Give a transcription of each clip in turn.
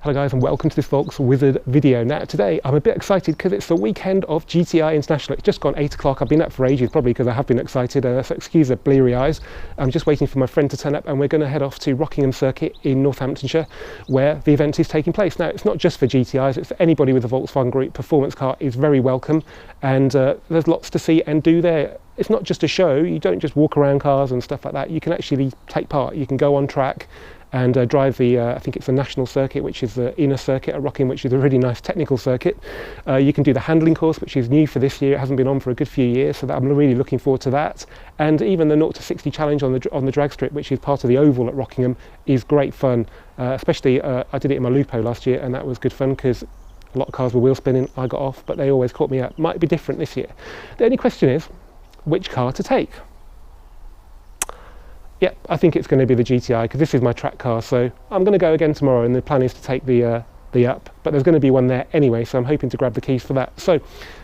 Hello guys and welcome to this Volks Wizard video. Now today I'm a bit excited because it's the weekend of GTI International. It's just gone 8 o'clock. I've been up for ages, probably because I have been excited, so excuse the bleary eyes. I'm just waiting for my friend to turn up and we're going to head off to Rockingham Circuit in Northamptonshire where the event is taking place. Now it's not just for GTIs, it's for anybody with a Volkswagen Group performance car is very welcome, and there's lots to see and do there. It's not just a show, you don't just walk around cars and stuff like that, you can actually take part. You can go on track and drive the, I think it's the national circuit, which is the inner circuit at Rockingham, which is a really nice technical circuit. You can do the handling course, which is new for this year. It hasn't been on for a good few years, so I'm really looking forward to that. And even the 0 to 60 challenge on the drag strip, which is part of the oval at Rockingham, is great fun. Especially, I did it in my Lupo last year, and that was good fun because a lot of cars were wheel spinning. I got off, but they always caught me up. Might be different this year. The only question is, which car to take? Yeah, I think it's going to be the GTI because this is my track car, so I'm going to go again tomorrow, and the plan is to take the up, but there's going to be one there anyway, so I'm hoping to grab the keys for that. So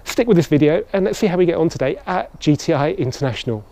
stick with this video and let's see how we get on today at GTI International.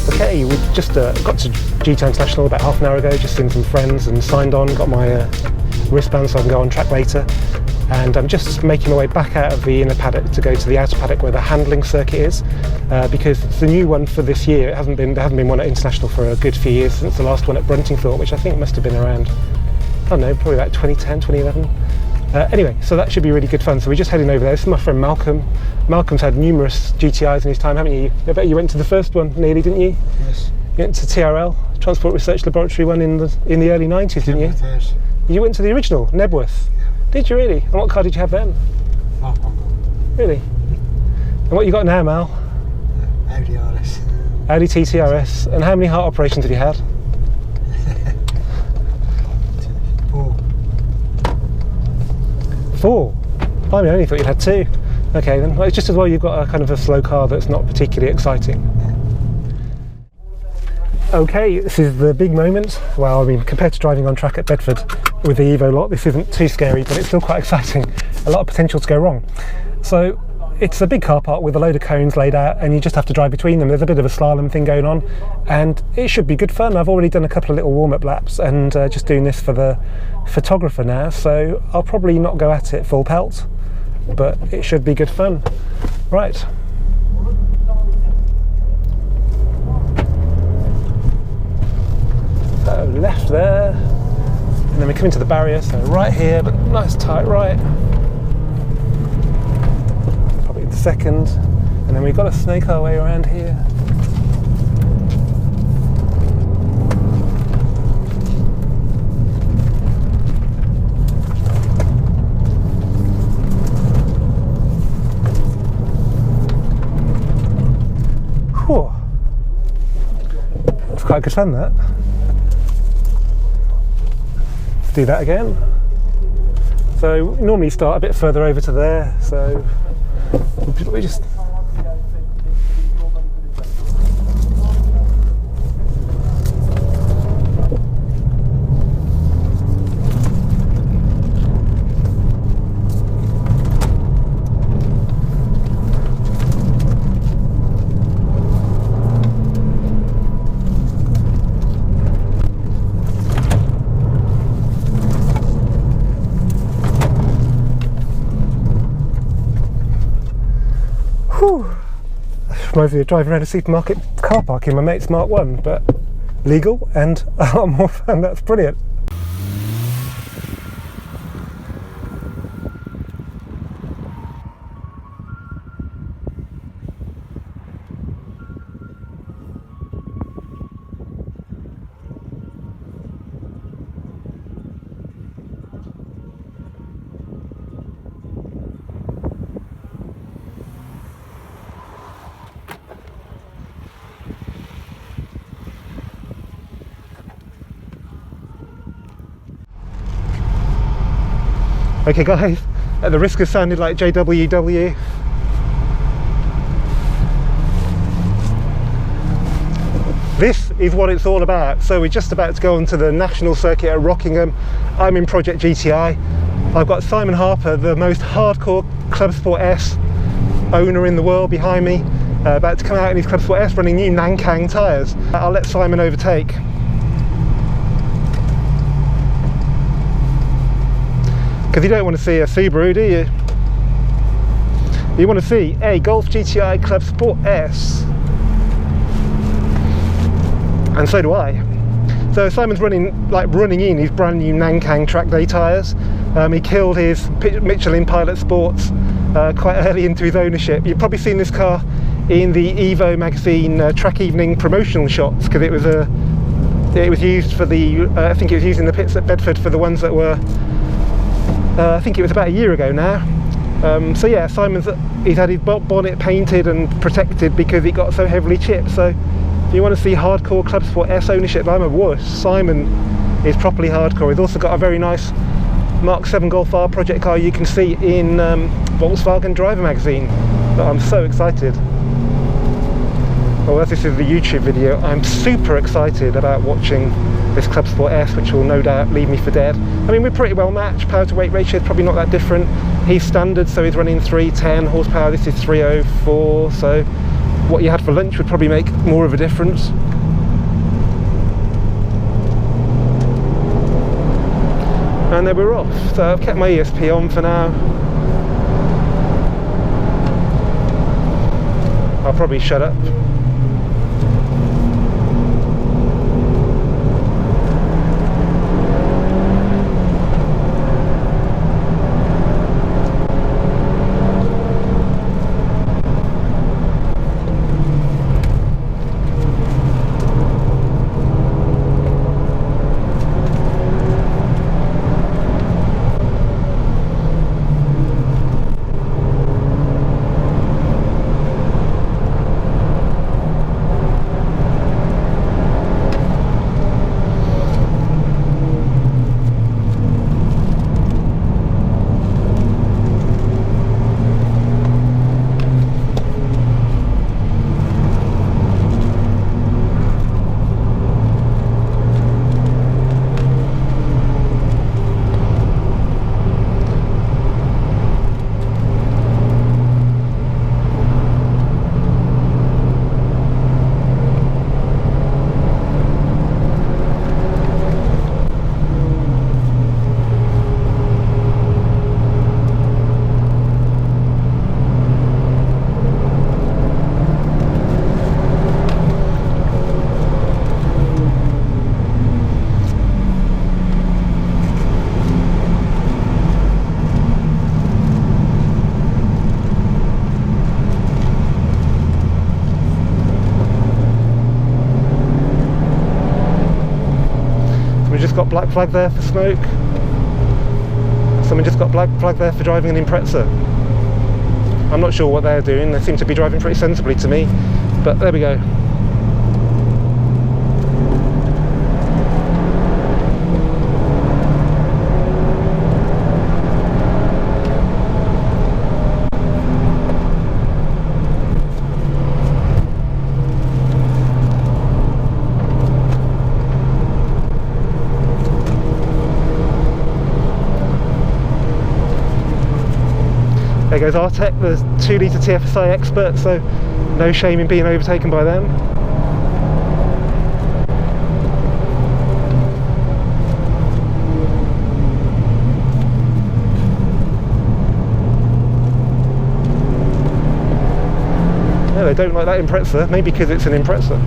Okay, we just got to GTI International about half an hour ago, just seen some friends and signed on, got my wristband so I can go on track later, and I'm just making my way back out of the inner paddock to go to the outer paddock where the handling circuit is, because it's the new one for this year. There hasn't been one at International for a good few years, since the last one at Bruntingthorpe, which I think must have been around, I don't know, probably about 2010, 2011. Anyway, so that should be really good fun. So we're just heading over there. This is my friend Malcolm. Malcolm's had numerous GTIs in his time, haven't you? I bet you went to the first one nearly, didn't you? Yes. You went to TRL, Transport Research Laboratory one in the early 90s, didn't you? Yes. You went to the original, Knebworth? Yeah. Did you really? And what car did you have then? Really? And what you got now, Mal? Audi RS. Audi TT-RS. And how many heart operations have you had? 4? I only thought you'd had 2. Okay then, well, it's just as well you've got a kind of a slow car that's not particularly exciting. Okay, this is the big moment. Well, I mean, compared to driving on track at Bedford with the Evo lot, this isn't too scary, but it's still quite exciting. A lot of potential to go wrong. So it's a big car park with a load of cones laid out, and you just have to drive between them. There's a bit of a slalom thing going on, and it should be good fun. I've already done a couple of little warm-up laps, and just doing this for the photographer now, so I'll probably not go at it full pelt, but it should be good fun. Right. So left there, and then we come into the barrier, so right here, but nice tight right. Probably the second, and then we've got to snake our way around here. Whew. It's quite good fun, that. Let's do that again. So we normally start a bit further over to there, so we just Whew. Reminds me of driving around a supermarket car park in my mate's Mark 1, but legal and a lot more fun. That's brilliant. Okay guys, at the risk of sounding like JWW, this is what it's all about. So we're just about to go onto the national circuit at Rockingham. I'm in Project GTI. I've got Simon Harper, the most hardcore Club Sport S owner in the world, behind me, about to come out in his Club Sport S running new Nankang tyres. I'll let Simon overtake. Because you don't want to see a Subaru, do you? You want to see a Golf GTI Club Sport S. And so do I. So Simon's running in his brand new Nankang track day tyres. He killed his Michelin Pilot Sports quite early into his ownership. You've probably seen this car in the Evo magazine track evening promotional shots, because it was used for the I think it was used in the pits at Bedford for the ones that were I think it was about a year ago now. So yeah, he's had his bonnet painted and protected because it got so heavily chipped. So if you want to see hardcore Club Sport S ownership, I'm a wuss. Simon is properly hardcore. He's also got a very nice Mark 7 Golf R project car you can see in Volkswagen Driver magazine. But I'm so excited. Well, as this is the YouTube video, I'm super excited about watching this Club Sport S, which will no doubt leave me for dead. I mean, we're pretty well matched. Power to weight ratio is probably not that different. He's standard, so he's running 310 horsepower. This is 304, so what you had for lunch would probably make more of a difference. And then we're off. So I've kept my ESP on for now. I'll probably shut up. Got black flag there for smoke. Someone just got black flag there for driving an Impreza. I'm not sure what they're doing. They seem to be driving pretty sensibly to me, but there we go. There goes Artec, the 2 litre TFSI expert, so no shame in being overtaken by them. No, they don't like that Impreza, maybe because it's an Impreza.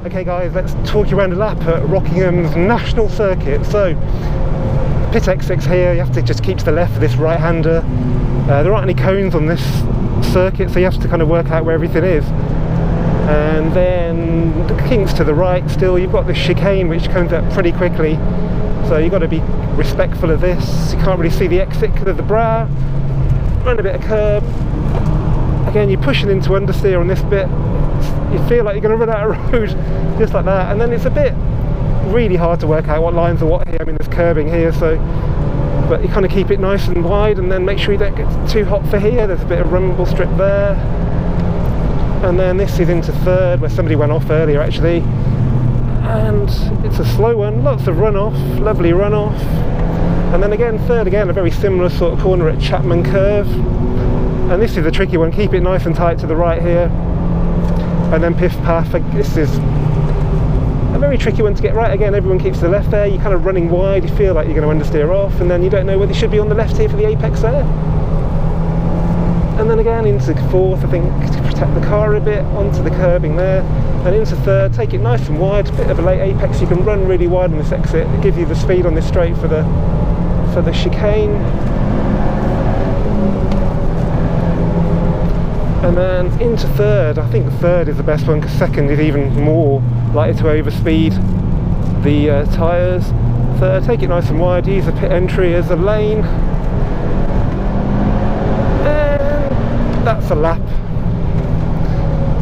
Okay guys, let's talk you around a lap at Rockingham's national circuit. So, pit exit's here, you have to just keep to the left of this right-hander. There aren't any cones on this circuit, so you have to kind of work out where everything is. And then the kinks to the right still, you've got this chicane which comes up pretty quickly. So you've got to be respectful of this. You can't really see the exit because of the brow. Run a bit of curb. Again, you're pushing into understeer on this bit. You feel like you're going to run out of road, just like that. And then it's a bit really hard to work out what lines are what here. I mean, there's curbing here, so, but you kind of keep it nice and wide, and then make sure you don't get too hot for here. There's a bit of rumble strip there. And then this is into third, where somebody went off earlier actually. And it's a slow one, lots of runoff, lovely runoff. And then again, third again, a very similar sort of corner at Chapman Curve. And this is a tricky one, keep it nice and tight to the right here. And then Piff Paff, this is a very tricky one to get right. Again, everyone keeps to the left there, you're kind of running wide, you feel like you're going to understeer off, and then you don't know whether you should be on the left here for the apex there. And then again into fourth, I think, to protect the car a bit, onto the curbing there, and into third, take it nice and wide, bit of a late apex, you can run really wide on this exit, it gives you the speed on this straight for the chicane. And then into third, I think third is the best one because second is even more likely to overspeed the tyres. Third, take it nice and wide, use the pit entry as a lane. And that's a lap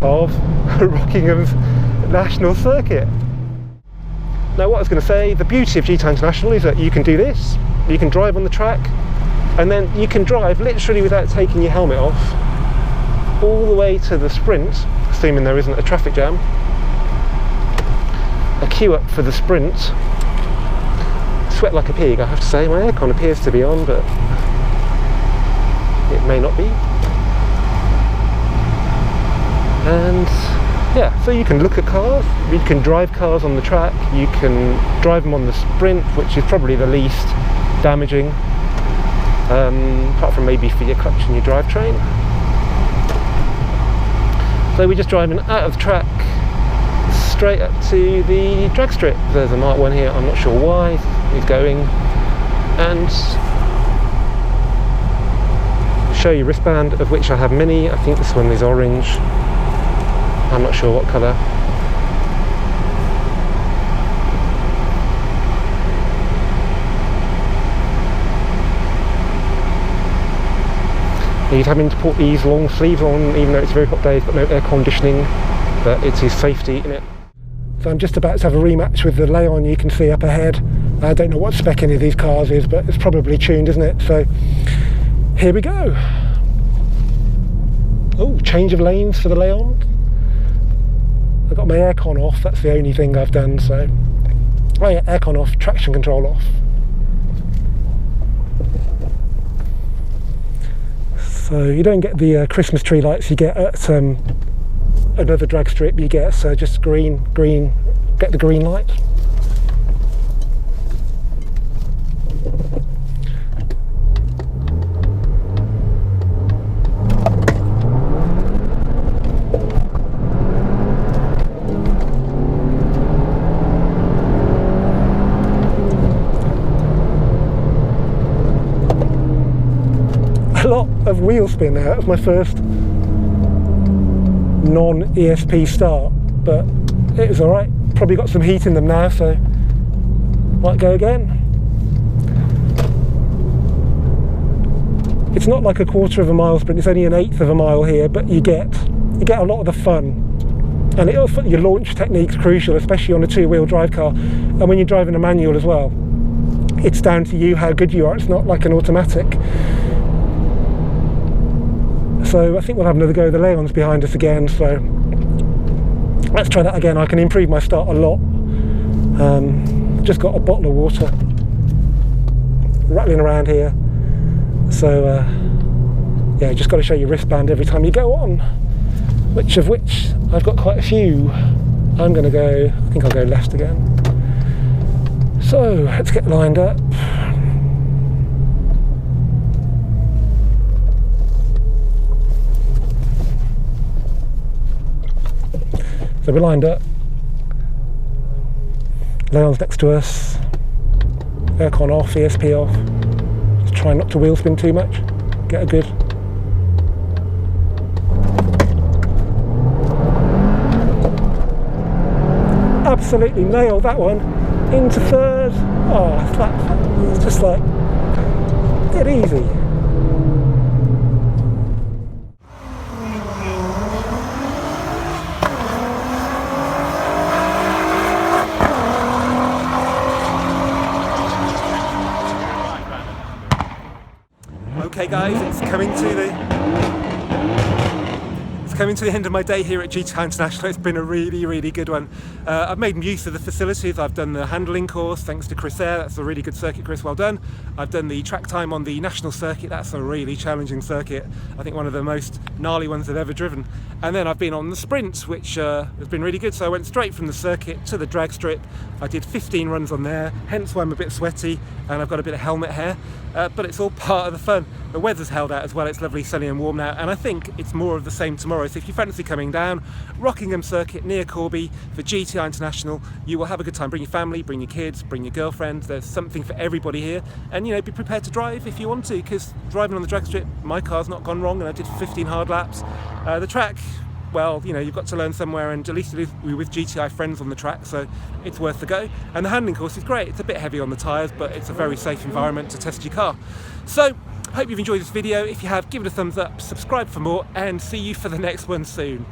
of Rockingham's national circuit. Now what I was going to say, the beauty of GTI International is that you can do this, you can drive on the track, and then you can drive literally without taking your helmet off all the way to the sprint, assuming there isn't a traffic jam. A queue up for the sprint. Sweat like a pig, I have to say. My aircon appears to be on, but it may not be. And yeah, so you can look at cars, you can drive cars on the track, you can drive them on the sprint, which is probably the least damaging, apart from maybe for your clutch and your drivetrain. So we're just driving out of the track straight up to the drag strip. There's a Mark 1 here, I'm not sure why he's going. And show you wristband, of which I have many. I think this one is orange. I'm not sure what colour. He's having to put these long sleeves on, even though it's a very hot day, it's got no air conditioning, but it's his safety in it. So I'm just about to have a rematch with the Leon you can see up ahead. I don't know what spec any of these cars is, but it's probably tuned, isn't it? So here we go. Oh, change of lanes for the Leon. I've got my aircon off, that's the only thing I've done, so. Oh yeah, aircon off, traction control off. So you don't get the Christmas tree lights you get at another drag strip, you get just green, get the green light. A lot of wheel spin there. That was my first non-ESP start, but it was alright. Probably got some heat in them now, so might go again. It's not like a quarter of a mile sprint, it's only an eighth of a mile here, but you get a lot of the fun. And your launch technique's crucial, especially on a two-wheel drive car. And when you're driving a manual as well, it's down to you how good you are. It's not like an automatic. So I think we'll have another go. The Leon's behind us again, so let's try that again. I can improve my start a lot. Just got a bottle of water rattling around here. So yeah, just got to show your wristband every time you go on, which I've got quite a few. I'm going to go, I think I'll go left again. So let's get lined up. So we're lined up. Leon's next to us. Aircon off, ESP off. Just try not to wheel spin too much. Get a good. Absolutely nailed that one. Into third. Oh, it's just like dead easy. Okay guys, it's coming to the end of my day here at GTI International. It's been a really good one. I've made use of the facilities. I've done the handling course thanks to Chris there. That's a really good circuit, Chris, well done. I've done the track time on the national circuit. That's a really challenging circuit. I think one of the most gnarly ones I've ever driven. And then I've been on the sprint, which has been really good. So I went straight from the circuit to the drag strip. I did 15 runs on there, hence why I'm a bit sweaty and I've got a bit of helmet hair. But it's all part of the fun. The weather's held out as well. It's lovely, sunny and warm now, and I think it's more of the same tomorrow. So if you fancy coming down, Rockingham Circuit near Corby for GTI International, you will have a good time. Bring your family, bring your kids, bring your girlfriend. There's something for everybody here, and you know, be prepared to drive if you want to, because driving on the drag strip, my car's not gone wrong, and I did 15 hard laps. The track, well, you know, you've got to learn somewhere, and at least we're with GTI friends on the track, so it's worth the go. And the handling course is great. It's a bit heavy on the tyres, but it's a very safe environment to test your car. So, hope you've enjoyed this video. If you have, give it a thumbs up, subscribe for more, and see you for the next one soon.